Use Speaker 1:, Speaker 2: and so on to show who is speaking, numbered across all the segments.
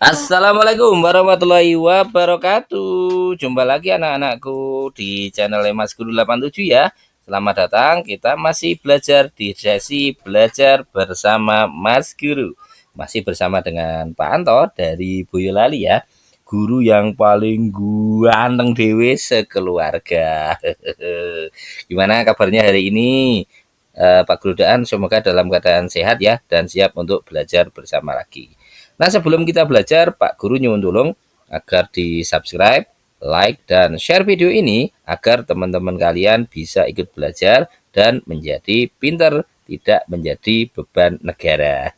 Speaker 1: Assalamualaikum warahmatullahi wabarakatuh. Jumpa lagi anak-anakku di channel Mas Guru 87 ya. Selamat datang. Kita masih belajar di sesi belajar bersama Mas Guru. Masih bersama dengan Pak Anto dari Boyolali ya. Guru yang paling ganteng dewe sekeluarga. Gimana kabarnya hari ini? Pak Guru Daan semoga dalam keadaan sehat ya dan siap untuk belajar bersama lagi. Nah, sebelum kita belajar, Pak Guru nyuwun tolong agar di-subscribe, like, dan share video ini agar teman-teman kalian bisa ikut belajar dan menjadi pintar, tidak menjadi beban negara.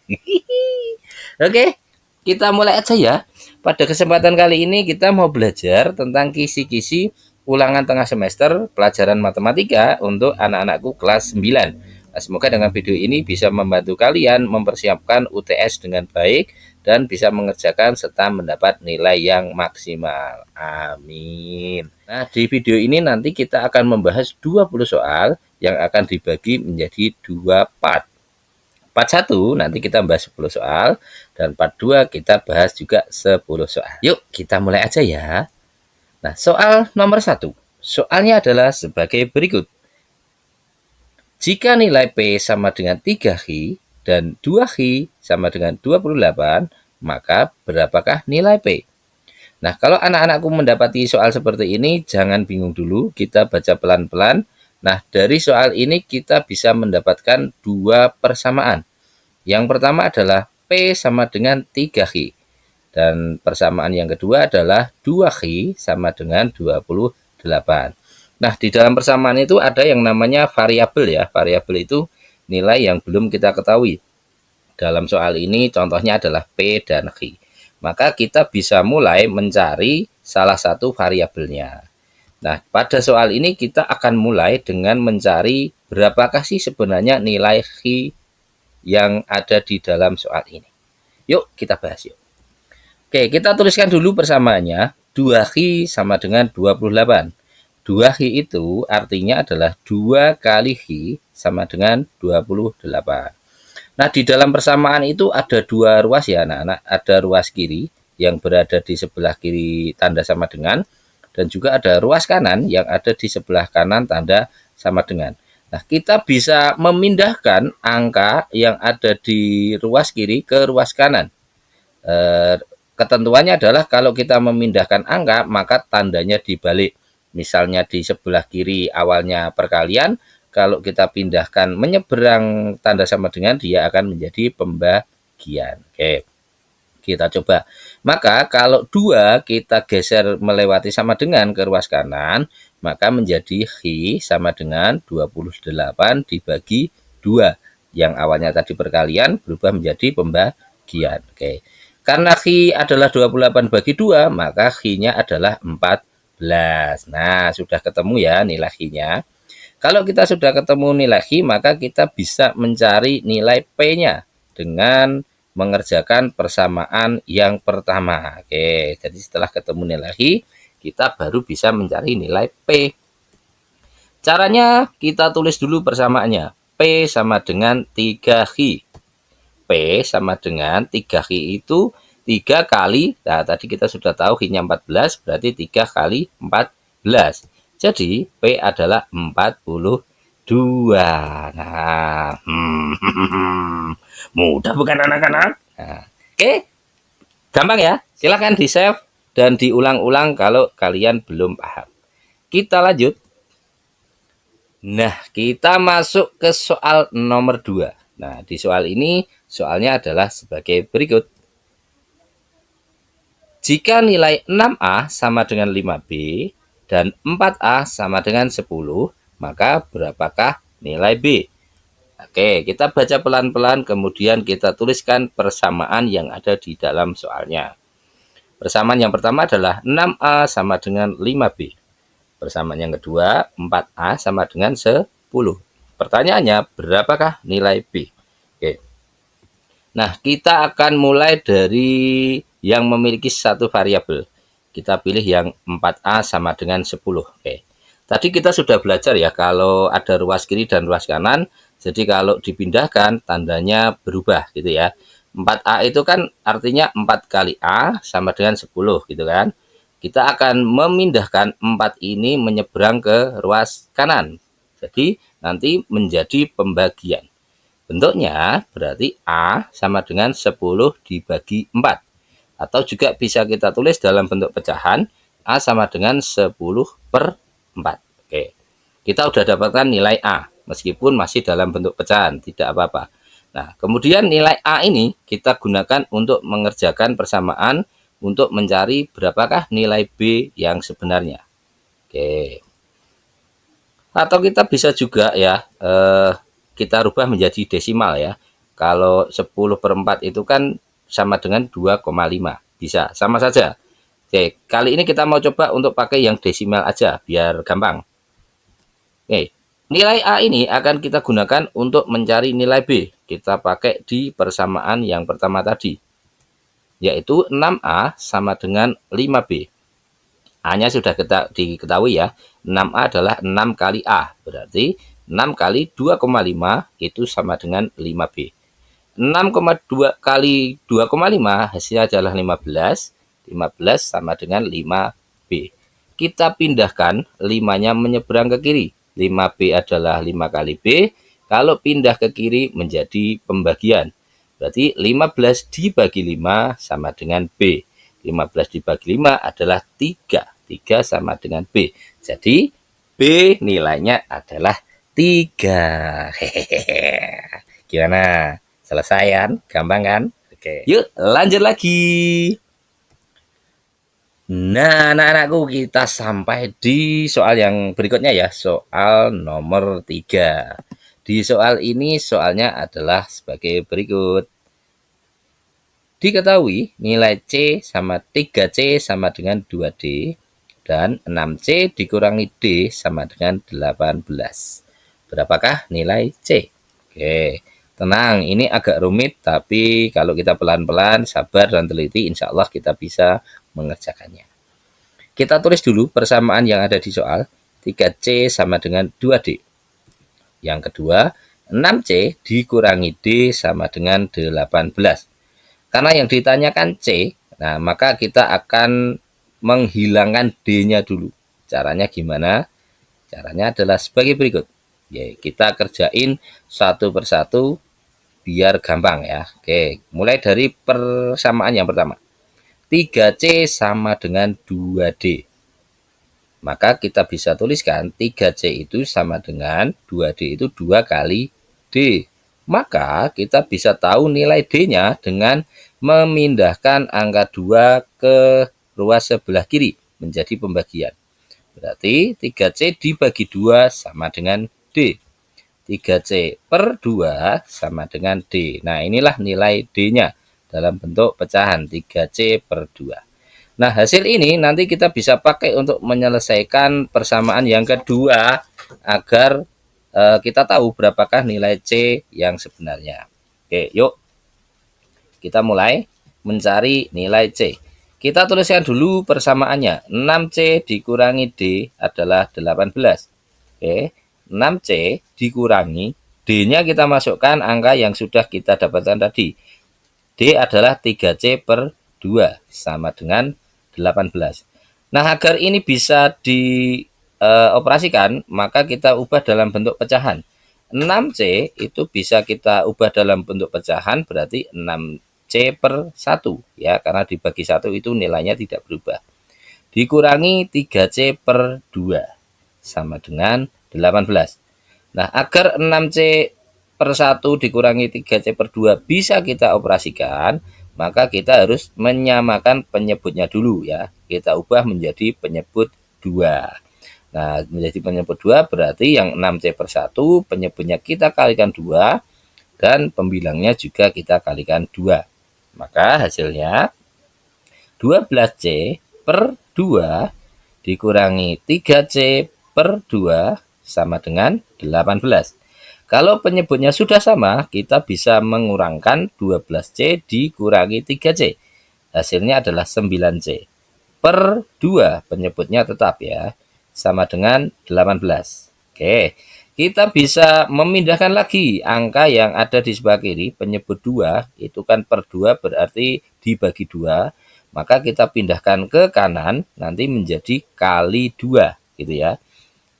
Speaker 1: Oke, kita mulai aja ya. Pada kesempatan kali ini kita mau belajar tentang kisi-kisi ulangan tengah semester pelajaran matematika untuk anak-anakku kelas 9. Nah, semoga dengan video ini bisa membantu kalian mempersiapkan UTS dengan baik dan bisa mengerjakan serta mendapat nilai yang maksimal. Amin. Nah, di video ini nanti kita akan membahas 20 soal yang akan dibagi menjadi 2 part. Part 1 nanti kita bahas 10 soal dan part 2 kita bahas juga 10 soal. Yuk, kita mulai aja ya. Nah, soal nomor 1. Soalnya adalah sebagai berikut. Jika nilai P sama dengan 3Q dan 2Q sama dengan 28, maka berapakah nilai P? Nah, kalau anak-anakku mendapati soal seperti ini, jangan bingung dulu, kita baca pelan-pelan. Nah, dari soal ini kita bisa mendapatkan dua persamaan. Yang pertama adalah P sama dengan 3Q. Dan persamaan yang kedua adalah 2Q sama dengan 28. Nah, di dalam persamaan itu ada yang namanya variabel ya. Variabel itu nilai yang belum kita ketahui. Dalam soal ini contohnya adalah P dan Q. Maka kita bisa mulai mencari salah satu variabelnya. Nah, pada soal ini kita akan mulai dengan mencari berapakah sih sebenarnya nilai Q yang ada di dalam soal ini. Yuk, kita bahas yuk. Oke, kita tuliskan dulu persamaannya. 2Q sama dengan 28. 2Q itu artinya adalah 2 kali Q sama dengan 28. Nah, di dalam persamaan itu ada dua ruas ya anak-anak. Ada ruas kiri yang berada di sebelah kiri tanda sama dengan. Dan juga ada ruas kanan yang ada di sebelah kanan tanda sama dengan. Nah, kita bisa memindahkan angka yang ada di ruas kiri ke ruas kanan. Ketentuannya adalah kalau kita memindahkan angka, maka tandanya dibalik. Misalnya di sebelah kiri awalnya perkalian, kalau kita pindahkan menyeberang tanda sama dengan, dia akan menjadi pembagian. Oke, kita coba. Maka kalau 2 kita geser melewati sama dengan ke ruas kanan, maka menjadi Q sama dengan 28 dibagi 2. Yang awalnya tadi perkalian berubah menjadi pembagian. Oke. Karena Q adalah 28 bagi 2, maka Q-nya adalah 14. Nah, sudah ketemu ya nilai Q-nya. Kalau kita sudah ketemu nilai Q, maka kita bisa mencari nilai P-nya dengan mengerjakan persamaan yang pertama. Oke, jadi setelah ketemu nilai Q, kita baru bisa mencari nilai P. Caranya kita tulis dulu persamaannya. P sama dengan 3Q. P sama dengan 3Q itu 3 kali, nah tadi kita sudah tahu Q-nya 14, berarti 3 kali 14. Jadi P adalah 42. Nah, mudah bukan anak-anak? Nah, oke, gampang ya. Silahkan di-save dan diulang-ulang kalau kalian belum paham. Kita lanjut. Nah, kita masuk ke soal nomor 2. Nah, di soal ini, soalnya adalah sebagai berikut. Jika nilai 6A sama dengan 5B dan 4A sama dengan 10, maka berapakah nilai B? Oke, kita baca pelan-pelan, kemudian kita tuliskan persamaan yang ada di dalam soalnya. Persamaan yang pertama adalah 6A sama dengan 5B. Persamaan yang kedua, 4A sama dengan 10. Pertanyaannya, berapakah nilai B? Oke. Nah, kita akan mulai dari yang memiliki satu variabel. Kita pilih yang 4A sama dengan 10. Oke. Tadi kita sudah belajar ya, kalau ada ruas kiri dan ruas kanan, jadi kalau dipindahkan tandanya berubah gitu ya. 4A itu kan artinya 4 kali A sama dengan 10 gitu kan. Kita akan memindahkan 4 ini menyeberang ke ruas kanan. Jadi nanti menjadi pembagian. Bentuknya berarti A sama dengan 10 dibagi 4. Atau juga bisa kita tulis dalam bentuk pecahan, A sama dengan 10/4. Oke, kita udah dapatkan nilai A, meskipun masih dalam bentuk pecahan, tidak apa-apa. Nah, kemudian nilai A ini kita gunakan untuk mengerjakan persamaan untuk mencari berapakah nilai B yang sebenarnya. Oke. Atau kita bisa juga ya, kita rubah menjadi desimal ya. Kalau 10/4 itu kan sama dengan 2,5. Bisa, sama saja. Oke, kali ini kita mau coba untuk pakai yang desimal aja, biar gampang. Oke, nilai A ini akan kita gunakan untuk mencari nilai B. Kita pakai di persamaan yang pertama tadi, yaitu 6A sama dengan 5B. A-nya sudah diketahui ya, 6A adalah 6 kali A, berarti 6 kali 2,5 itu sama dengan 5B. 6,2 kali 2,5 hasilnya adalah 15. 15 sama dengan 5B. Kita pindahkan 5-nya menyeberang ke kiri. 5B adalah 5 kali B. Kalau pindah ke kiri menjadi pembagian. Berarti 15 dibagi 5 sama dengan B. 15 dibagi 5 adalah 3. 3 sama dengan B. Jadi B nilainya adalah 3. Hehehe. Gimana? Selesai gampang kan? Oke, yuk lanjut lagi. Nah, anak-anakku, kita sampai di soal yang berikutnya ya, soal nomor 3. Di soal ini soalnya adalah sebagai berikut. Diketahui nilai C sama 3C sama dengan 2D dan 6C dikurangi D sama dengan 18. Berapakah nilai C? Oke, tenang, ini agak rumit, tapi kalau kita pelan-pelan, sabar dan teliti, insya Allah kita bisa mengerjakannya. Kita tulis dulu persamaan yang ada di soal. 3C sama dengan 2D. Yang kedua, 6C dikurangi D sama dengan 18. Karena yang ditanyakan C, nah maka kita akan menghilangkan D-nya dulu. Caranya gimana? Caranya adalah sebagai berikut. Ya, kita kerjain satu persatu biar gampang ya. Oke, mulai dari persamaan yang pertama. 3C sama dengan 2D. Maka kita bisa tuliskan 3C itu sama dengan 2D itu 2 kali D. Maka kita bisa tahu nilai D-nya dengan memindahkan angka 2 ke ruas sebelah kiri menjadi pembagian. Berarti 3C dibagi 2 sama dengan D. 3C per 2 sama dengan D. Nah, inilah nilai D-nya dalam bentuk pecahan 3C per 2. Nah, hasil ini nanti kita bisa pakai untuk menyelesaikan persamaan yang kedua agar kita tahu berapakah nilai C yang sebenarnya. Oke, yuk kita mulai mencari nilai C. Kita tuliskan dulu persamaannya. 6C dikurangi D adalah 18. Oke, 6C dikurangi D-nya kita masukkan angka yang sudah kita dapatkan tadi. D adalah 3C per 2 sama dengan 18. Nah, agar ini bisa dioperasikan, maka kita ubah dalam bentuk pecahan. 6C itu bisa kita ubah dalam bentuk pecahan, berarti 6C per 1 ya, karena dibagi 1 itu nilainya tidak berubah. Dikurangi 3C per 2 sama dengan 18. Nah, agar 6C per 1 dikurangi 3C per 2 bisa kita operasikan, maka kita harus menyamakan penyebutnya dulu ya. Kita ubah menjadi penyebut 2. Nah, menjadi penyebut 2 berarti yang 6C per 1 penyebutnya kita kalikan 2 dan pembilangnya juga kita kalikan 2. Maka hasilnya 12C per 2 dikurangi 3C per 2 sama dengan 18. Kalau penyebutnya sudah sama, kita bisa mengurangkan 12C dikurangi 3C. Hasilnya adalah 9C. Per 2 penyebutnya tetap ya, sama dengan 18. Oke, Kita bisa memindahkan lagi angka yang ada di sebelah kiri, penyebut 2, itu kan per 2 berarti dibagi 2. Maka kita pindahkan ke kanan, nanti menjadi kali 2, gitu ya.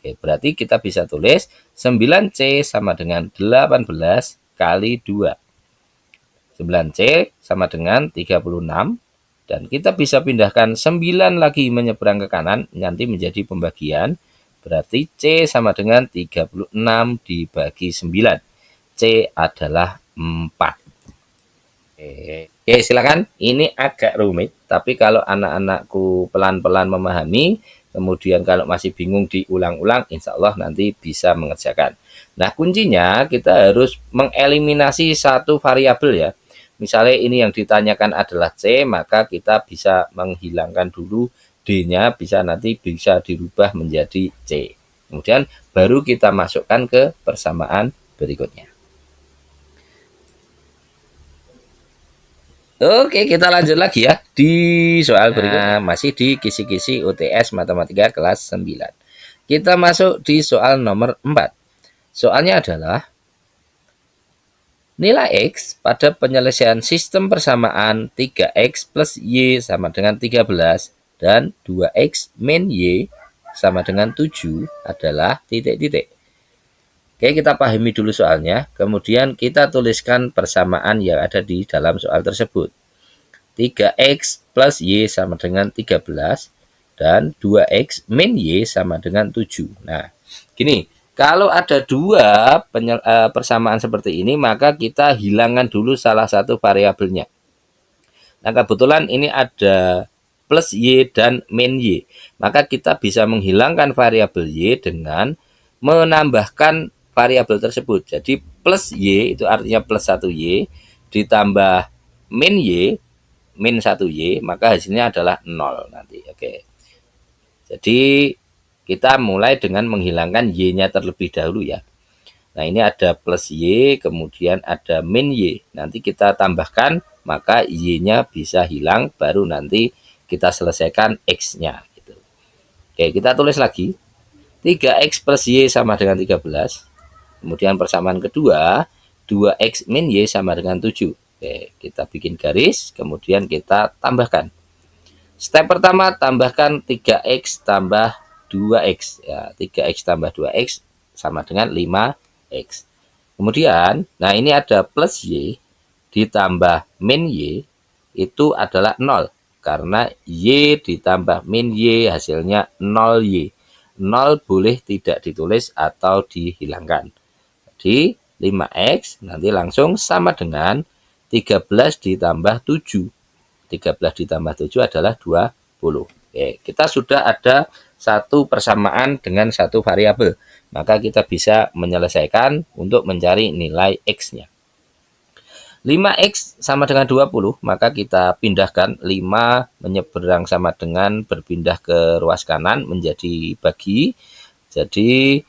Speaker 1: Oke, berarti kita bisa tulis 9C sama dengan 18 kali 2. 9C sama dengan 36. Dan kita bisa pindahkan 9 lagi menyeberang ke kanan, nanti menjadi pembagian. Berarti C sama dengan 36 dibagi 9. C adalah 4. Oke, silakan. Ini agak rumit, tapi kalau anak-anakku pelan-pelan memahami, kemudian kalau masih bingung diulang-ulang, insya Allah nanti bisa mengerjakan. Nah, kuncinya kita harus mengeliminasi satu variabel ya. Misalnya ini yang ditanyakan adalah C, maka kita bisa menghilangkan dulu D-nya, nanti bisa dirubah menjadi C. Kemudian baru kita masukkan ke persamaan berikutnya. Oke, kita lanjut lagi ya di soal berikutnya. Masih di kisi-kisi UTS Matematika kelas 9. Kita masuk di soal nomor 4. Soalnya adalah nilai X pada penyelesaian sistem persamaan 3X plus Y sama dengan 13 dan 2X min Y sama dengan 7 adalah titik-titik. Oke, kita pahami dulu soalnya, kemudian kita tuliskan persamaan yang ada di dalam soal tersebut. 3X plus Y sama dengan 13 dan 2X min Y sama dengan 7. Nah, gini, kalau ada dua persamaan seperti ini, maka kita hilangkan dulu salah satu variabelnya. Nah, kebetulan ini ada plus Y dan min Y. Maka kita bisa menghilangkan variabel Y dengan menambahkan variabel tersebut. Jadi plus Y itu artinya plus 1Y ditambah min Y, min 1Y, maka hasilnya adalah 0 nanti. Oke. Jadi kita mulai dengan menghilangkan Y-nya terlebih dahulu ya. Nah, ini ada plus Y, kemudian ada min Y. Nanti kita tambahkan, maka Y-nya bisa hilang, baru nanti kita selesaikan X-nya. Gitu. Oke, kita tulis lagi. 3X plus Y sama dengan 13. Kemudian persamaan kedua, 2X min Y sama dengan 7. Oke, kita bikin garis, kemudian kita tambahkan. Step pertama, tambahkan 3X tambah 2X. Ya, 3X tambah 2X sama dengan 5X. Kemudian, nah ini ada plus Y ditambah min Y, itu adalah 0. Karena Y ditambah min Y hasilnya 0Y. 0 boleh tidak ditulis atau dihilangkan. Jadi 5X nanti langsung sama dengan 13 ditambah 7. 13 ditambah 7 adalah 20. Oke, kita sudah ada satu persamaan dengan satu variabel. Maka kita bisa menyelesaikan untuk mencari nilai X-nya. 5X sama dengan 20, maka kita pindahkan 5 menyeberang sama dengan berpindah ke ruas kanan menjadi bagi. Jadi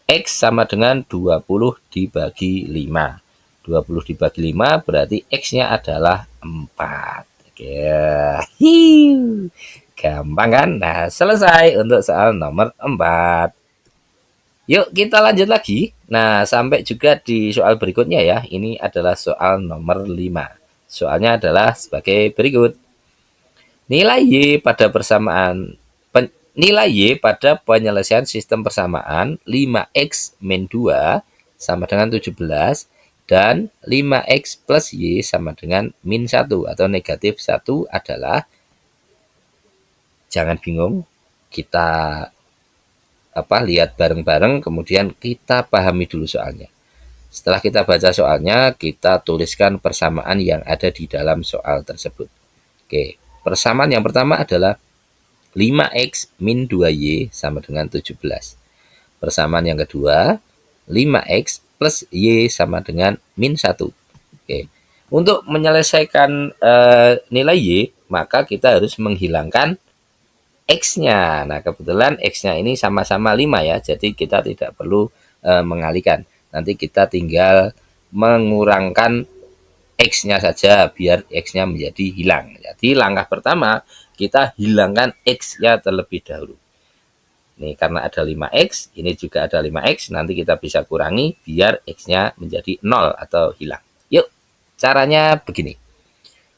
Speaker 1: X sama dengan 20 dibagi 5. 20 dibagi 5 berarti X-nya adalah 4. Oke. Gampang kan? Nah, selesai untuk soal nomor 4. Yuk kita lanjut lagi. Nah, sampai juga di soal berikutnya ya. Ini adalah soal nomor 5. Soalnya adalah sebagai berikut. Nilai Y pada penyelesaian sistem persamaan 5X min 2 sama dengan 17 dan 5X plus Y sama dengan min 1 atau negatif 1 adalah, jangan bingung, kita lihat bareng-bareng, kemudian kita pahami dulu soalnya. Setelah kita baca soalnya, kita tuliskan persamaan yang ada di dalam soal tersebut. Oke, persamaan yang pertama adalah 5X min 2Y sama dengan 17. Persamaan yang kedua, 5X plus Y sama dengan min 1. Oke. Untuk menyelesaikan nilai Y, maka kita harus menghilangkan X-nya. Nah, kebetulan X-nya ini sama-sama 5 ya, jadi kita tidak perlu mengalihkan. Nanti kita tinggal mengurangkan X-nya saja biar X-nya menjadi hilang. Jadi langkah pertama, kita hilangkan X-nya terlebih dahulu. Nih, karena ada 5X, ini juga ada 5X, nanti kita bisa kurangi biar X-nya menjadi 0 atau hilang. Yuk, caranya begini.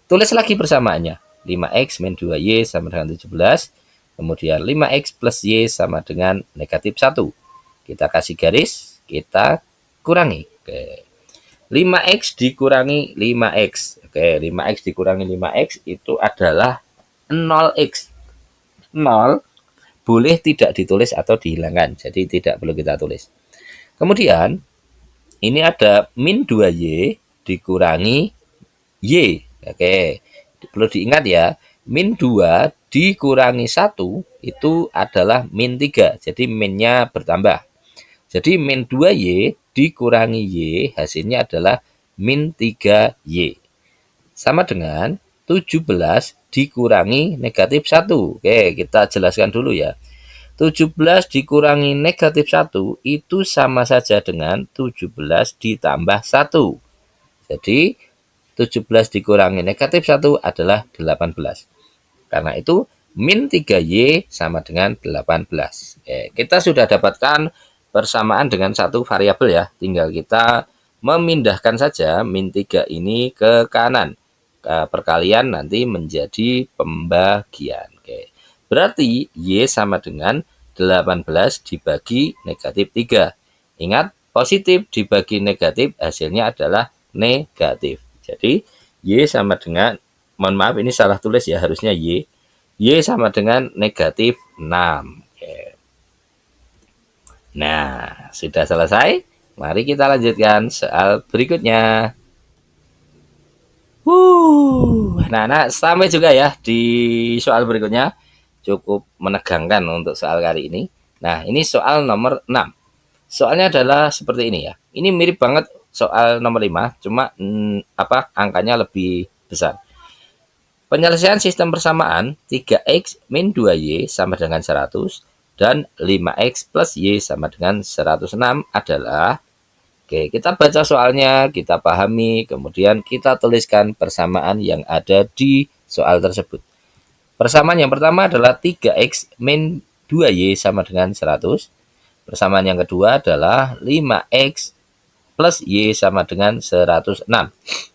Speaker 1: Tulis lagi persamaannya. 5X min 2Y sama dengan 17. Kemudian 5X plus Y sama dengan negatif 1. Kita kasih garis, kita kurangi. Oke. 5X dikurangi 5X. Oke, 5X dikurangi 5X itu adalah 0X. 0 boleh tidak ditulis atau dihilangkan. Jadi tidak perlu kita tulis. Kemudian ini ada min 2Y dikurangi Y. Oke, perlu diingat ya, min 2 dikurangi 1 itu adalah min 3. Jadi minnya bertambah. Jadi min 2Y dikurangi Y hasilnya adalah min 3Y. Sama dengan 17 dikurangi negatif 1. Oke, kita jelaskan dulu ya. 17 dikurangi negatif 1 itu sama saja dengan 17 ditambah 1. Jadi 17 dikurangi negatif 1 adalah 18. Karena itu min 3Y sama dengan 18. Kita sudah dapatkan persamaan dengan satu variabel ya. Tinggal kita memindahkan saja min 3 ini ke kanan. Perkalian nanti menjadi pembagian. Berarti Y sama dengan 18 dibagi negatif 3. Ingat, positif dibagi negatif hasilnya adalah negatif. Jadi Y sama dengan, mohon maaf ini salah tulis ya, harusnya Y sama dengan negatif 6. Nah, sudah selesai. Mari kita lanjutkan soal berikutnya. Nah, sampai juga ya di soal berikutnya. Cukup menegangkan untuk soal kali ini. Nah, ini soal nomor 6. Soalnya adalah seperti ini ya. Ini mirip banget soal nomor 5, cuma angkanya lebih besar. Penyelesaian sistem persamaan 3X min 2Y sama dengan 100 dan 5X plus Y sama dengan 106 adalah, oke, kita baca soalnya, kita pahami, kemudian kita tuliskan persamaan yang ada di soal tersebut. Persamaan yang pertama adalah 3X min 2Y sama dengan 100. Persamaan yang kedua adalah 5X plus Y sama dengan 106.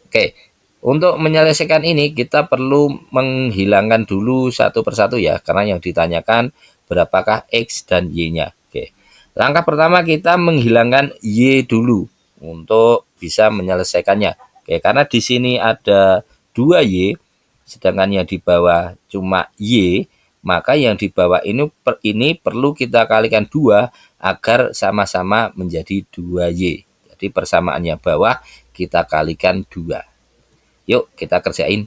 Speaker 1: Oke, untuk menyelesaikan ini kita perlu menghilangkan dulu satu persatu ya, karena yang ditanyakan berapakah X dan Y-nya. Oke. Langkah pertama kita menghilangkan Y dulu untuk bisa menyelesaikannya. Oke, karena di sini ada 2Y, sedangkan yang di bawah cuma Y, maka yang di bawah ini perlu kita kalikan 2 agar sama-sama menjadi 2Y. Jadi persamaannya bawah kita kalikan 2. Yuk kita kerjain.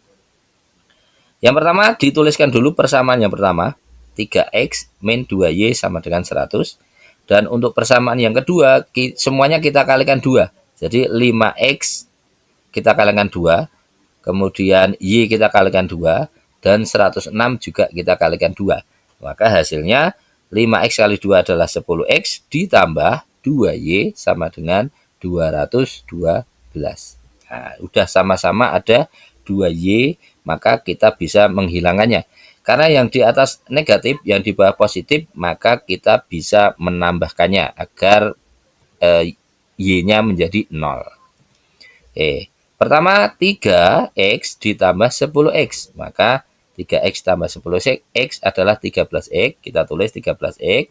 Speaker 1: Yang pertama dituliskan dulu persamaan yang pertama. 3X min 2Y sama dengan 100. Dan untuk persamaan yang kedua semuanya kita kalikan 2. Jadi 5X kita kalikan 2. Kemudian Y kita kalikan 2. Dan 106 juga kita kalikan 2. Maka hasilnya 5X kali 2 adalah 10X ditambah 2Y sama dengan 212. Nah, udah sama-sama ada 2Y, maka kita bisa menghilangkannya. Karena yang di atas negatif, yang di bawah positif, maka kita bisa menambahkannya agar Y-nya menjadi 0. Pertama 3X ditambah 10X, maka 3X tambah 10X adalah 13X, kita tulis 13X.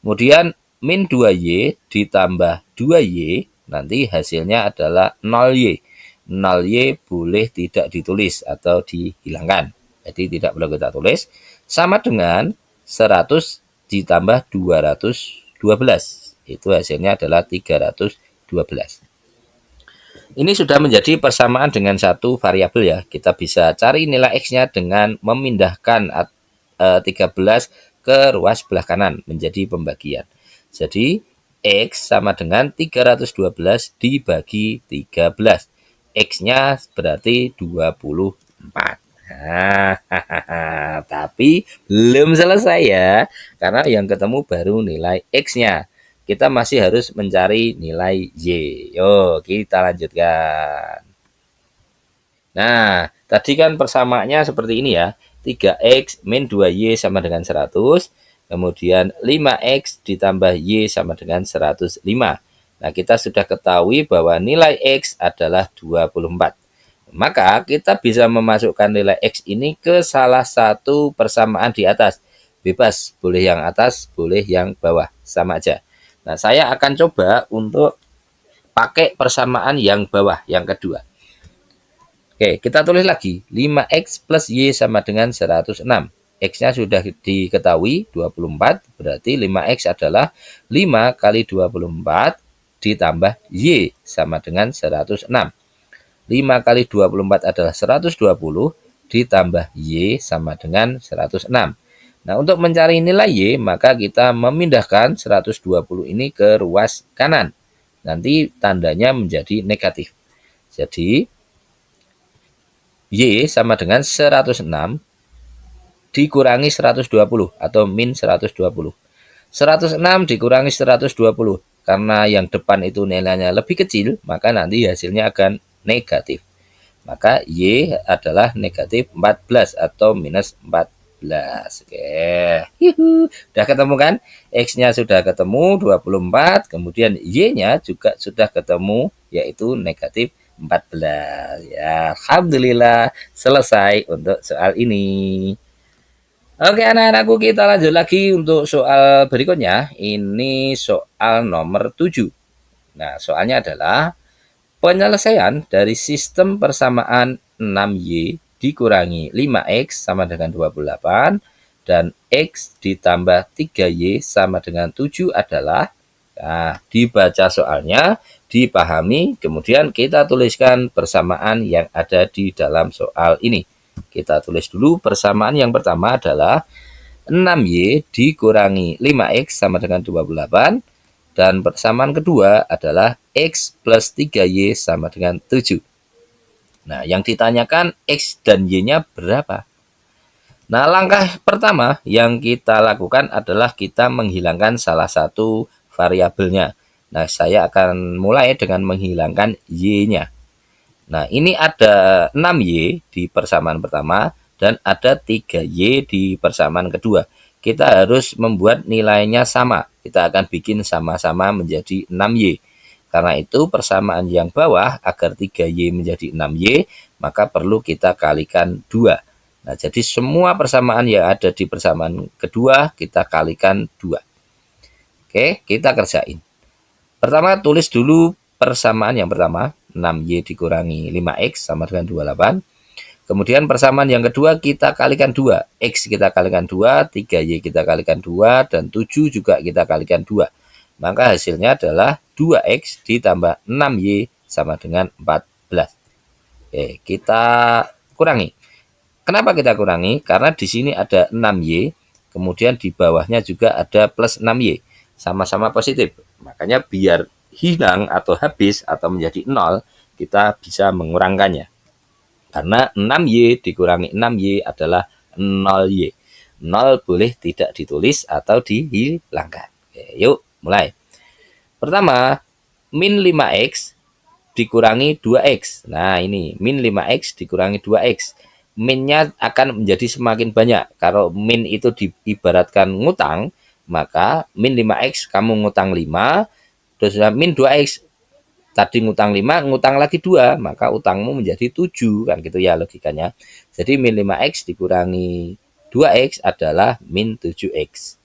Speaker 1: Kemudian min 2Y ditambah 2Y, nanti hasilnya adalah 0Y. 0Y boleh tidak ditulis atau dihilangkan. Jadi tidak perlu kita tulis. Sama dengan 100 ditambah 212. Itu hasilnya adalah 312. Ini sudah menjadi persamaan dengan satu variabel ya. Kita bisa cari nilai X-nya dengan memindahkan 13 ke ruas sebelah kanan menjadi pembagian. Jadi X sama dengan 312 dibagi 13. X-nya berarti 24. Tapi belum selesai ya. Karena yang ketemu baru nilai X-nya. Kita masih harus mencari nilai Y. Yuk, kita lanjutkan. Nah, tadi kan persamaannya seperti ini ya. 3X min 2Y sama dengan 100. kemudian 5X ditambah Y sama dengan 105. Nah, kita sudah ketahui bahwa nilai X adalah 24. Maka kita bisa memasukkan nilai X ini ke salah satu persamaan di atas. Bebas, boleh yang atas, boleh yang bawah, sama aja. Nah, saya akan coba untuk pakai persamaan yang bawah, yang kedua. Oke, kita tulis lagi. 5X plus Y sama dengan 106. X-nya sudah diketahui 24, berarti 5X adalah 5 kali 24 ditambah Y sama dengan 106. 5 kali 24 adalah 120, ditambah Y sama dengan 106. Nah, untuk mencari nilai Y, maka kita memindahkan 120 ini ke ruas kanan. Nanti tandanya menjadi negatif. Jadi, Y sama dengan 106 dikurangi 120 atau min 120. 106 dikurangi 120. Karena yang depan itu nilainya lebih kecil, maka nanti hasilnya akan negatif. Maka Y adalah negatif 14 atau minus 14. Oke. Sudah ketemu kan? X-nya sudah ketemu 24, kemudian Y-nya juga sudah ketemu yaitu negatif 14. Ya, alhamdulillah selesai untuk soal ini. Oke anak-anakku, kita lanjut lagi untuk soal berikutnya. Ini soal nomor 7. Nah, soalnya adalah penyelesaian dari sistem persamaan 6Y dikurangi 5X sama dengan 28 dan X ditambah 3Y sama dengan 7 adalah, nah, dibaca soalnya, dipahami, kemudian kita tuliskan persamaan yang ada di dalam soal ini. Kita tulis dulu persamaan yang pertama adalah 6Y dikurangi 5X sama dengan 28. Dan persamaan kedua adalah X plus 3Y sama dengan 7. Nah, yang ditanyakan X dan Y-nya berapa? Nah, langkah pertama yang kita lakukan adalah kita menghilangkan salah satu variabelnya. Nah, saya akan mulai dengan menghilangkan Y-nya. Nah, ini ada 6Y di persamaan pertama dan ada 3Y di persamaan kedua. Kita harus membuat nilainya sama. Kita akan bikin sama-sama menjadi 6Y. Karena itu persamaan yang bawah agar 3Y menjadi 6Y, maka perlu kita kalikan 2. Nah, jadi semua persamaan yang ada di persamaan kedua kita kalikan 2. Oke, kita kerjain. Pertama, tulis dulu persamaan yang pertama. 6Y dikurangi 5X sama dengan 28. Kemudian persamaan yang kedua kita kalikan 2. X kita kalikan 2, 3Y kita kalikan 2, dan 7 juga kita kalikan 2. Maka hasilnya adalah 2X ditambah 6Y sama dengan 14. Oke, kita kurangi. Kenapa kita kurangi? Karena di sini ada 6Y, kemudian di bawahnya juga ada plus 6Y. Sama-sama positif. Makanya biar hilang atau habis atau menjadi 0, kita bisa mengurangkannya. Karena 6Y dikurangi 6Y adalah 0Y. 0 boleh tidak ditulis atau dihilangkan. Oke, yuk mulai. Pertama, min 5X dikurangi 2X. Nah, ini min 5X dikurangi 2X. Minnya akan menjadi semakin banyak. Kalau min itu diibaratkan ngutang, maka min 5X kamu ngutang 5, terus min 2X tadi ngutang 5, ngutang lagi 2, maka utangmu menjadi 7, kan gitu ya logikanya. Jadi min 5X dikurangi 2X adalah min 7X.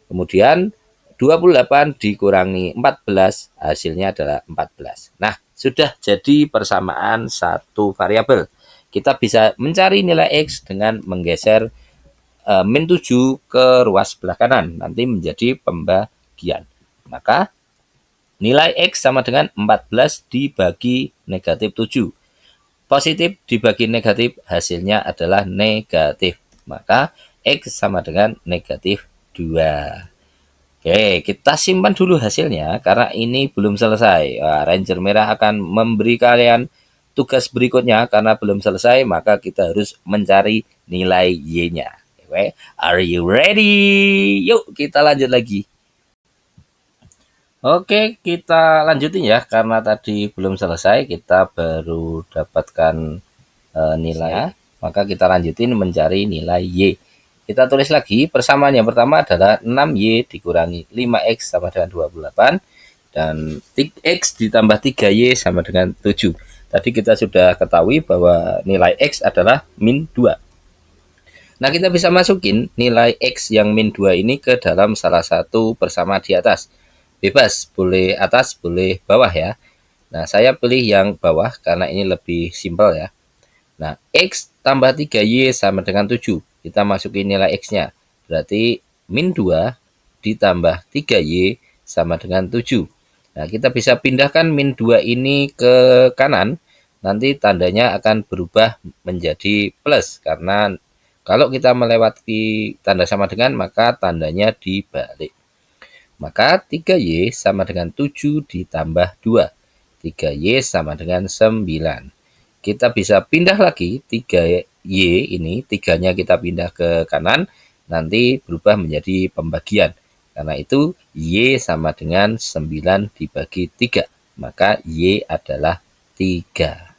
Speaker 1: Kemudian 28 dikurangi 14, hasilnya adalah 14. Nah, sudah jadi persamaan satu variabel. Kita bisa mencari nilai X dengan menggeser min 7 ke ruas sebelah kanan. Nanti menjadi pembagian. Maka nilai X sama dengan 14 dibagi negatif 7. Positif dibagi negatif, hasilnya adalah negatif. Maka X sama dengan negatif 2. Oke, kita simpan dulu hasilnya karena ini belum selesai. Ranger merah akan memberi kalian tugas berikutnya karena belum selesai, maka kita harus mencari nilai Y-nya. Oke, are you ready? Yuk kita lanjut lagi. Oke, kita lanjutin ya karena tadi belum selesai, kita baru dapatkan nilai, maka kita lanjutin mencari nilai Y. Kita tulis lagi, persamaan yang pertama adalah 6Y dikurangi 5X sama dengan 28. Dan X ditambah 3Y sama dengan 7. Tadi kita sudah ketahui bahwa nilai X adalah min 2. Nah, kita bisa masukin nilai X yang min 2 ini ke dalam salah satu persamaan di atas. Bebas, boleh atas, boleh bawah ya. Nah, saya pilih yang bawah karena ini lebih simpel ya. Nah, X tambah 3Y sama dengan 7. Kita masukin nilai X-nya. Berarti min 2 ditambah 3Y sama dengan 7. Nah, kita bisa pindahkan min 2 ini ke kanan. Nanti tandanya akan berubah menjadi plus. Karena kalau kita melewati tanda sama dengan, maka tandanya dibalik. Maka 3Y sama dengan 7 ditambah 2. 3Y sama dengan 9. Kita bisa pindah lagi 3Y ini, 3-nya kita pindah ke kanan, nanti berubah menjadi pembagian. Karena itu Y sama dengan 9 dibagi 3, maka Y adalah 3.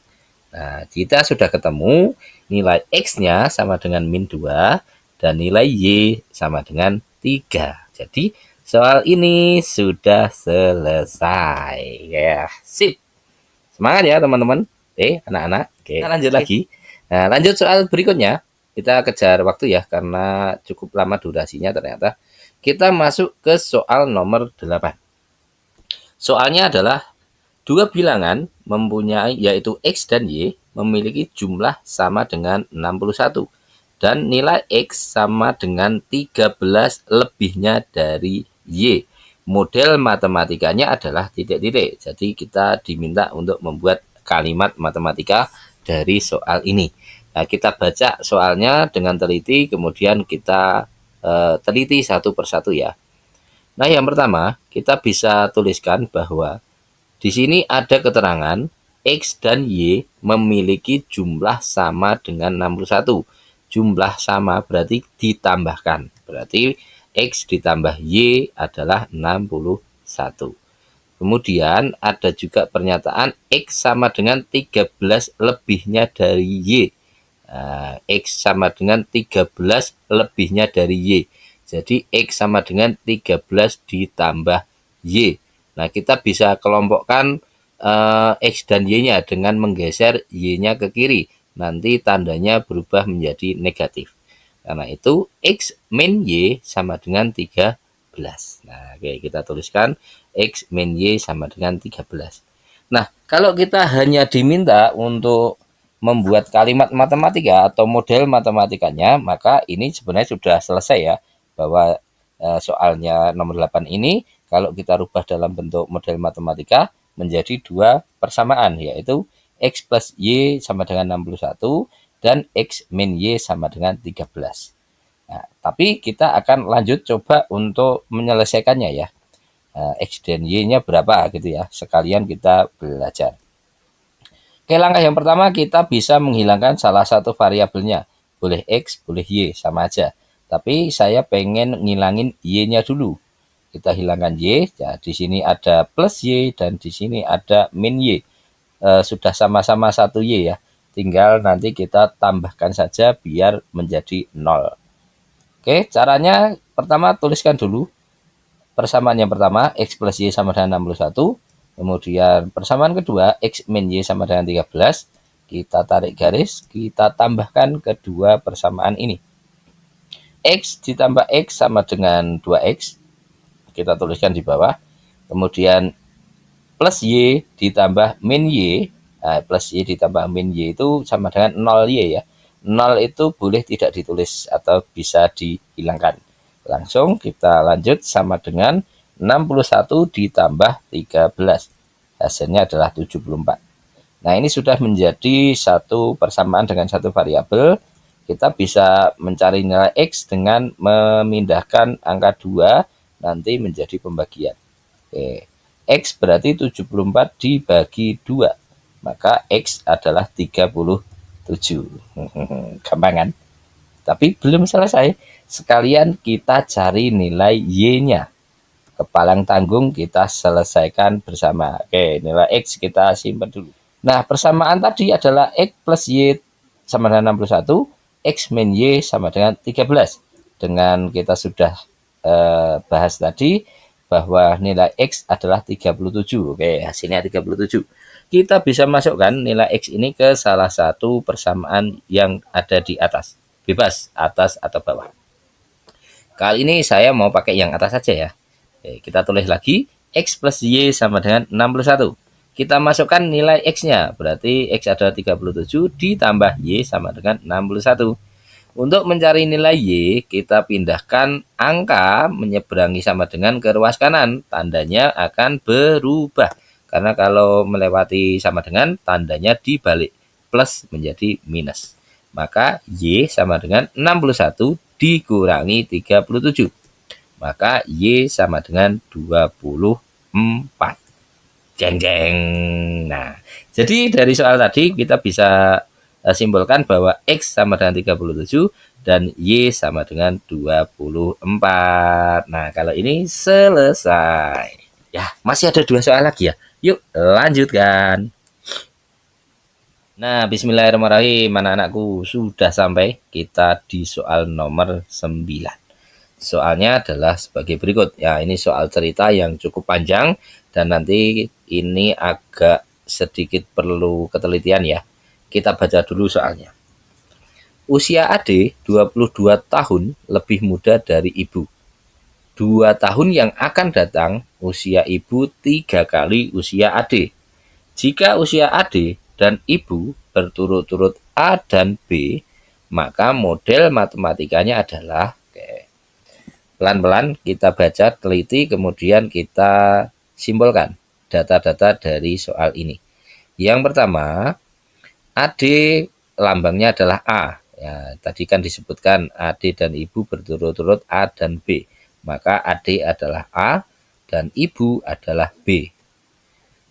Speaker 1: Nah, kita sudah ketemu nilai X-nya sama dengan min 2 dan nilai Y sama dengan 3. Jadi soal ini sudah selesai. Ya, sip. Semangat ya teman-teman. Anak-anak. Oke, kita lanjut lagi. Nah, lanjut soal berikutnya. Kita kejar waktu ya, karena cukup lama durasinya ternyata. Kita masuk ke soal nomor 8. Soalnya adalah dua bilangan mempunyai, yaitu X dan Y, memiliki jumlah sama dengan 61. Dan nilai X sama dengan 13 lebihnya dari Y. Model matematikanya adalah titik-titik. Jadi kita diminta untuk membuat kalimat matematika dari soal ini. Nah, kita baca soalnya dengan teliti, kemudian kita teliti satu persatu ya. Nah, yang pertama kita bisa tuliskan bahwa di sini ada keterangan X dan Y memiliki jumlah sama dengan 61. Jumlah sama berarti ditambahkan. Berarti X ditambah Y adalah 61. Kemudian ada juga pernyataan X sama dengan 13 lebihnya dari Y. Nah, X sama dengan 13 lebihnya dari Y. Jadi X sama dengan 13 ditambah Y. Nah, kita bisa kelompokkan X dan Y-nya dengan menggeser Y-nya ke kiri. Nanti tandanya berubah menjadi negatif. Karena itu X min Y sama dengan 13. Nah, oke, kita tuliskan X min Y sama dengan 13. Nah, kalau kita hanya diminta untuk membuat kalimat matematika atau model matematikanya, maka ini sebenarnya sudah selesai ya, bahwa soalnya nomor 8 ini kalau kita rubah dalam bentuk model matematika menjadi dua persamaan, yaitu X plus Y sama dengan 61 dan X min Y sama dengan 13. Nah, tapi kita akan lanjut coba untuk menyelesaikannya ya. X dan Y-nya berapa gitu ya. Sekalian kita belajar. Oke, langkah yang pertama kita bisa menghilangkan salah satu variabelnya. Boleh X, boleh Y, sama aja. Tapi saya pengen ngilangin Y-nya dulu. Kita hilangkan Y. Ya, di sini ada plus Y dan di sini ada min Y. Sudah sama-sama 1Y ya. Tinggal nanti kita tambahkan saja biar menjadi 0. Oke, caranya pertama tuliskan dulu persamaan yang pertama, X plus Y sama dengan 61. Kemudian persamaan kedua, X min Y sama dengan 13. Kita tarik garis, kita tambahkan kedua persamaan ini. X ditambah X sama dengan 2X. Kita tuliskan di bawah. Kemudian plus Y ditambah min Y. Nah, plus Y ditambah min Y itu sama dengan 0Y ya. 0 itu boleh tidak ditulis atau bisa dihilangkan. Langsung kita lanjut sama dengan 61 ditambah 13. Hasilnya adalah 74. Nah, ini sudah menjadi satu persamaan dengan satu variabel. Kita bisa mencari nilai X dengan memindahkan angka 2 nanti menjadi pembagian. Oke. X berarti 74 dibagi 2. Maka X adalah 37. Gampang kan? Tapi belum selesai. Sekalian kita cari nilai Y-nya. Kepalang tanggung kita selesaikan bersama. Oke, nilai X kita simpan dulu. Nah, persamaan tadi adalah X plus Y sama dengan 61, X min Y sama dengan 13. dengan kita sudah bahas tadi bahwa nilai X adalah 37. Oke, hasilnya 37. Kita bisa masukkan nilai X ini ke salah satu persamaan yang ada di atas. Bebas, atas atau bawah. Kali ini saya mau pakai yang atas saja ya. Oke, kita tulis lagi, X plus Y sama dengan 61. Kita masukkan nilai X-nya, berarti X adalah 37 ditambah Y sama dengan 61. Untuk mencari nilai Y, kita pindahkan angka menyeberangi sama dengan ke ruas kanan. Tandanya akan berubah. Karena kalau melewati sama dengan, tandanya dibalik. Plus menjadi minus. Maka Y sama dengan 61 dikurangi 37. Maka Y sama dengan 24. Jeng jeng. Nah, jadi dari soal tadi kita bisa simpulkan bahwa X sama dengan 37 dan Y sama dengan 24. Nah, kalau ini selesai. Ya, masih ada 2 soal lagi ya. Yuk, lanjutkan. Nah, bismillahirrahmanirrahim, anak-anakku, sudah sampai kita di soal nomor 9. Soalnya adalah sebagai berikut. Ya, ini soal cerita yang cukup panjang dan nanti ini agak sedikit perlu ketelitian ya. Kita baca dulu soalnya. Usia adik 22 tahun lebih muda dari ibu. 2 tahun yang akan datang, usia ibu 3 kali usia adik. Jika usia adik dan ibu berturut-turut A dan B, maka model matematikanya adalah pelan-pelan kita baca, teliti, kemudian kita simpulkan data-data dari soal ini. Yang pertama, AD lambangnya adalah A. Ya, tadi kan disebutkan AD dan ibu berturut-turut A dan B. Maka AD adalah A dan ibu adalah B.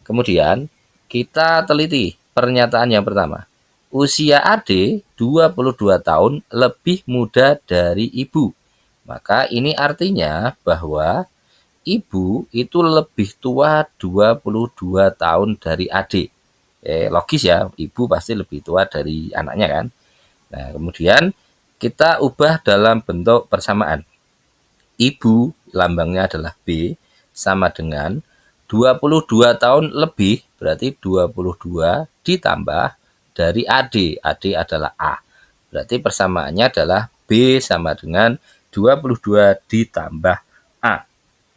Speaker 1: Kemudian kita teliti pernyataan yang pertama. Usia AD 22 tahun lebih muda dari ibu. Maka ini artinya bahwa ibu itu lebih tua 22 tahun dari adik. Logis ya, ibu pasti lebih tua dari anaknya kan. Nah, kemudian kita ubah dalam bentuk persamaan. Ibu lambangnya adalah B sama dengan 22 tahun lebih, berarti 22 ditambah dari AD. AD adalah A. Berarti persamaannya adalah B sama dengan 22 ditambah A.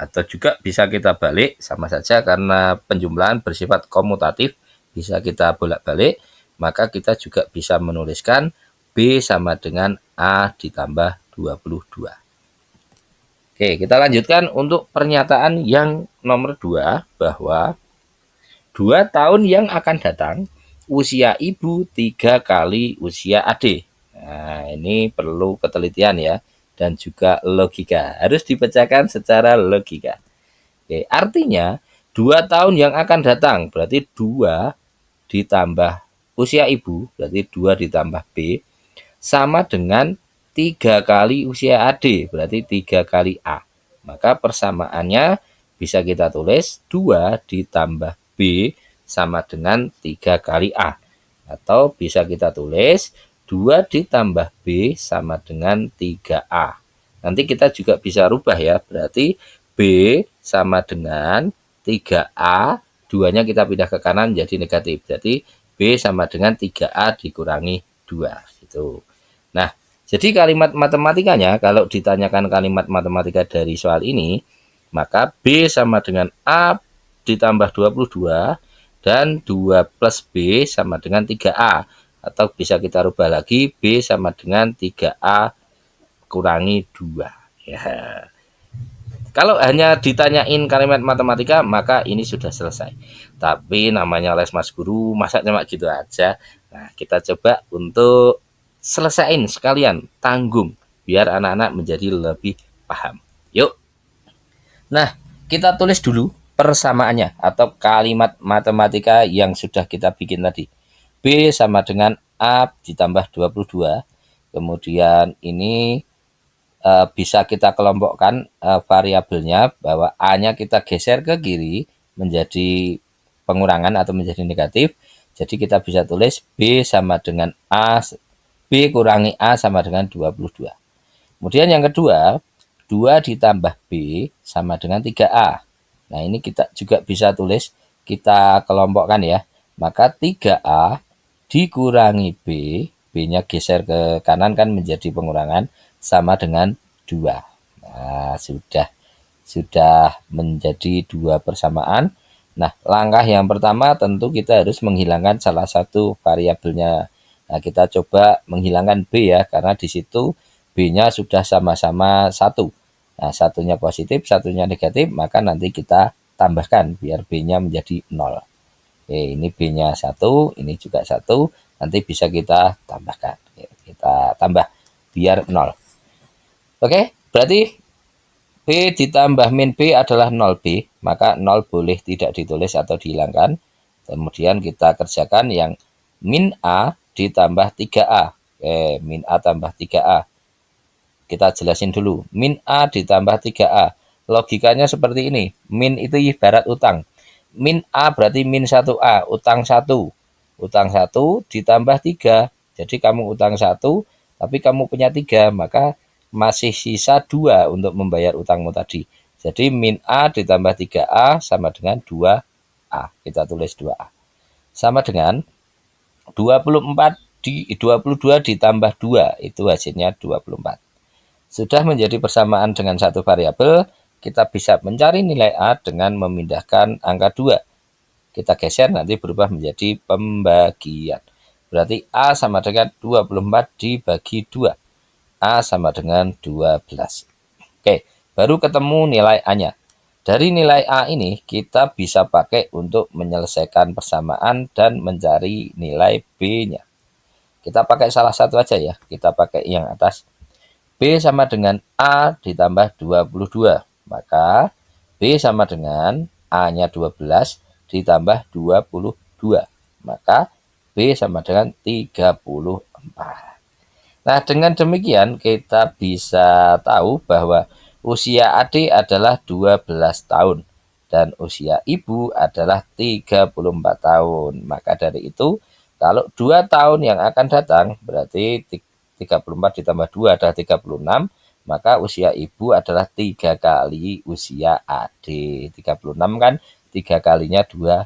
Speaker 1: Atau juga bisa kita balik, sama saja karena penjumlahan bersifat komutatif, bisa kita bolak-balik, maka kita juga bisa menuliskan B sama dengan A ditambah 22. Oke, kita lanjutkan untuk pernyataan yang nomor 2, bahwa 2 tahun yang akan datang, usia ibu 3 kali usia adik. Nah, ini perlu ketelitian ya, dan juga logika. Harus dipecahkan secara logika. Oke, artinya 2 tahun yang akan datang, berarti 2 ditambah usia ibu, berarti 2 ditambah B, sama dengan 3 kali usia AD, berarti 3 kali A. Maka persamaannya bisa kita tulis 2 ditambah B sama dengan 3 kali A. Atau bisa kita tulis 2 ditambah B sama dengan 3A. Nanti kita juga bisa rubah ya, berarti B sama dengan 3A, 2-nya kita pindah ke kanan jadi negatif. Jadi B sama dengan 3A dikurangi 2. Gitu. Nah, jadi kalimat matematikanya, kalau ditanyakan kalimat matematika dari soal ini, maka B sama dengan A ditambah 22, dan 2 plus B sama dengan 3A. Atau bisa kita rubah lagi, B sama dengan 3A kurangi 2. Ya. Kalau hanya ditanyain kalimat matematika, maka ini sudah selesai. Tapi namanya les Mas Guru, masa cuma gitu aja. Nah, kita coba untuk selesaiin sekalian, tanggung, biar anak-anak menjadi lebih paham. Yuk. Nah, kita tulis dulu persamaannya atau kalimat matematika yang sudah kita bikin tadi. B sama dengan A ditambah 22. Kemudian ini bisa kita kelompokkan variabelnya, bahwa A-nya kita geser ke kiri menjadi pengurangan atau menjadi negatif. Jadi kita bisa tulis B sama dengan A, B kurangi A sama dengan 22. Kemudian yang kedua, 2 ditambah B sama dengan 3A. Nah, ini kita juga bisa tulis, kita kelompokkan ya. Maka 3A dikurangi B, B-nya geser ke kanan kan menjadi pengurangan, sama dengan 2. Nah, sudah menjadi 2 persamaan. Nah, langkah yang pertama tentu kita harus menghilangkan salah satu variabelnya. Nah, kita coba menghilangkan B ya, karena di situ B-nya sudah sama-sama 1. Nah, satunya positif, satunya negatif, maka nanti kita tambahkan biar B-nya menjadi 0. Oke, ini B-nya 1, ini juga 1, nanti bisa kita tambahkan. Kita tambah biar 0. Oke, berarti B ditambah min B adalah 0B, maka 0 boleh tidak ditulis atau dihilangkan. Kemudian kita kerjakan yang min A ditambah 3A. Oke, min A tambah 3A. Kita jelasin dulu. Min A ditambah 3A. Logikanya seperti ini. Min itu ibarat utang. Min A berarti min 1A, utang 1. Utang 1 ditambah 3. Jadi kamu utang 1, tapi kamu punya 3, maka masih sisa 2 untuk membayar utangmu tadi. Jadi min A ditambah 3A sama dengan 2A. Kita tulis 2A. Sama dengan 22 ditambah 2, itu hasilnya 24. Sudah menjadi persamaan dengan satu variabel, kita bisa mencari nilai A dengan memindahkan angka 2. Kita geser, nanti berubah menjadi pembagian. Berarti A sama dengan 24 dibagi 2. A sama dengan 12. Oke, baru ketemu nilai A-nya. Dari nilai A ini kita bisa pakai untuk menyelesaikan persamaan dan mencari nilai B-nya. Kita pakai salah satu aja ya, kita pakai yang atas. B sama dengan A ditambah 22. Maka B sama dengan A-nya 12 ditambah 22. Maka B sama dengan 34. Nah, dengan demikian kita bisa tahu bahwa usia adik adalah 12 tahun dan usia ibu adalah 34 tahun. Maka dari itu, kalau 2 tahun yang akan datang berarti 34 ditambah 2 adalah 36, maka usia ibu adalah 3 kali usia adik. 36 kan 3 kalinya 12.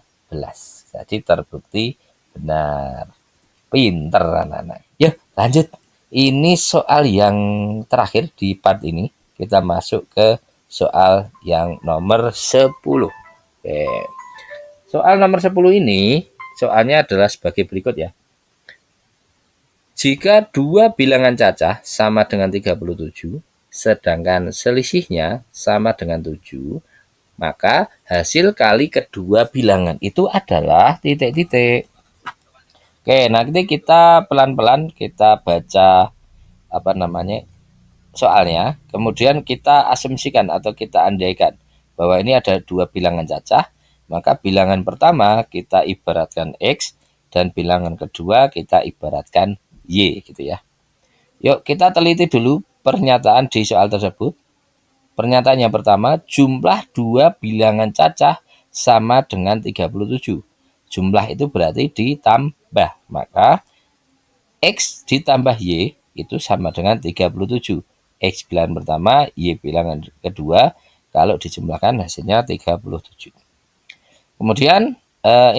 Speaker 1: Jadi terbukti benar. Pinter anak-anak. Yuk lanjut. Ini soal yang terakhir di part ini. Kita masuk ke soal yang nomor 10. Oke. Soal nomor 10 ini soalnya adalah sebagai berikut ya. Jika dua bilangan cacah sama dengan 37, sedangkan selisihnya sama dengan 7, maka hasil kali kedua bilangan itu adalah titik-titik. Oke, nanti kita pelan-pelan kita baca soalnya, kemudian kita asumsikan atau kita andaikan bahwa ini ada dua bilangan cacah, maka bilangan pertama kita ibaratkan X dan bilangan kedua kita ibaratkan Y gitu ya. Yuk kita teliti dulu pernyataan di soal tersebut. Pernyataan yang pertama, jumlah dua bilangan cacah sama dengan 37. Jumlah itu berarti ditambah, maka X ditambah Y itu sama dengan 37. X bilangan pertama, Y bilangan kedua, kalau dijumlahkan hasilnya 37. Kemudian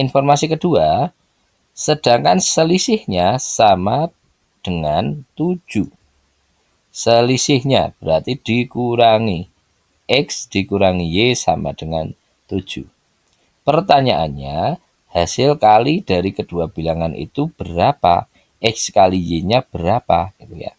Speaker 1: informasi kedua, sedangkan selisihnya sama dengan 7. Selisihnya berarti dikurangi X dikurangi Y sama dengan 7. Pertanyaannya, hasil kali dari kedua bilangan itu berapa? X kali Y-nya berapa? Gitu ya.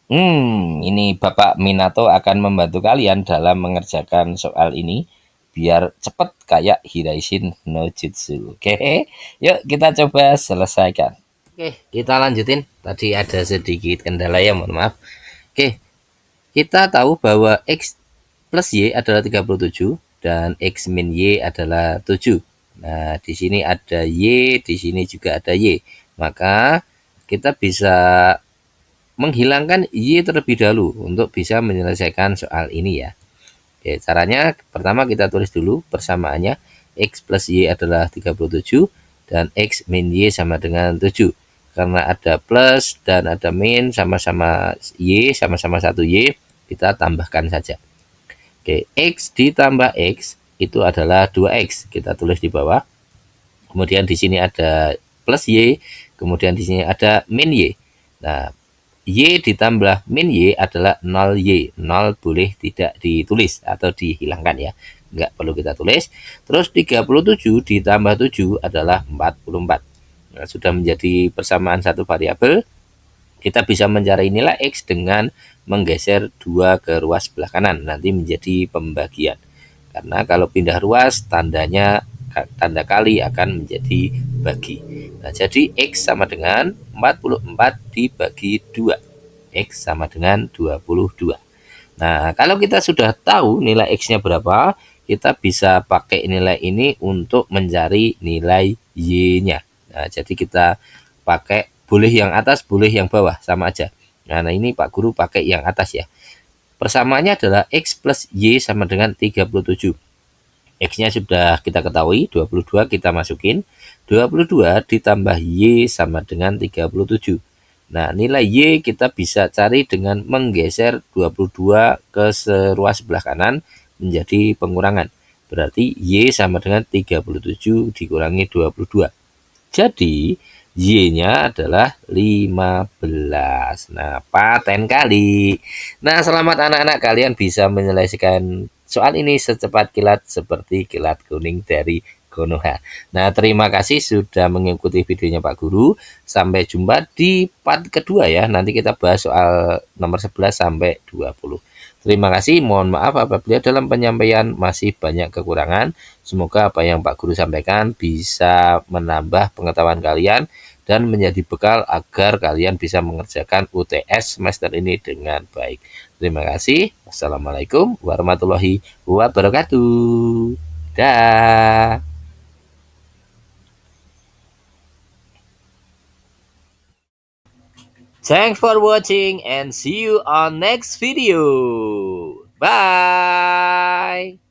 Speaker 1: Ini Bapak Minato akan membantu kalian dalam mengerjakan soal ini biar cepat kayak Hiraishin no Jutsu. Oke, yuk kita coba selesaikan. Oke, kita lanjutin. Tadi ada sedikit kendala ya, mohon maaf. Oke, kita tahu bahwa X plus Y adalah 37 dan X min Y adalah 7. Nah, di sini ada Y, di sini juga ada Y. Maka kita bisa menghilangkan Y terlebih dahulu untuk bisa menyelesaikan soal ini ya. Oke, caranya pertama kita tulis dulu persamaannya. X plus Y adalah 37 dan X min Y sama dengan 7. karena ada plus dan ada min sama-sama Y, sama-sama 1Y, kita tambahkan saja. Oke, X ditambah X itu adalah 2X. Kita tulis di bawah. Kemudian di sini ada plus Y, kemudian di sini ada min Y. Nah, Y ditambah min Y adalah 0Y. 0 boleh tidak ditulis atau dihilangkan ya. Enggak perlu kita tulis. Terus 37 ditambah 7 adalah 44. Nah, sudah menjadi persamaan satu variabel. Kita bisa mencari nilai X dengan menggeser 2 ke ruas sebelah kanan. Nanti menjadi pembagian. Karena kalau pindah ruas, tanda kali akan menjadi bagi. Nah, jadi X sama dengan 44 dibagi 2. X sama dengan 22. Nah, kalau kita sudah tahu nilai X-nya berapa, kita bisa pakai nilai ini untuk mencari nilai Y-nya. Nah, jadi kita pakai boleh yang atas, boleh yang bawah, sama aja. Nah, ini Pak Guru pakai yang atas ya. Persamaannya adalah X plus Y sama dengan 37. X-nya sudah kita ketahui, 22 kita masukin. 22 ditambah Y sama dengan 37. Nah, nilai Y kita bisa cari dengan menggeser 22 ke seruas sebelah kanan menjadi pengurangan. Berarti Y sama dengan 37 dikurangi 22. Jadi, Y-nya adalah 15. Nah, paten kali. Nah, selamat anak-anak, kalian bisa menyelesaikan soal ini secepat kilat seperti kilat kuning dari Konoha. Nah, terima kasih sudah mengikuti videonya Pak Guru. Sampai jumpa di part kedua ya. Nanti kita bahas soal nomor 11 sampai 20. Terima kasih, mohon maaf apabila dalam penyampaian masih banyak kekurangan. Semoga apa yang Pak Guru sampaikan bisa menambah pengetahuan kalian dan menjadi bekal agar kalian bisa mengerjakan UTS semester ini dengan baik. Terima kasih. Wassalamualaikum warahmatullahi wabarakatuh. Dah. Thanks for watching and see you on next video. Bye.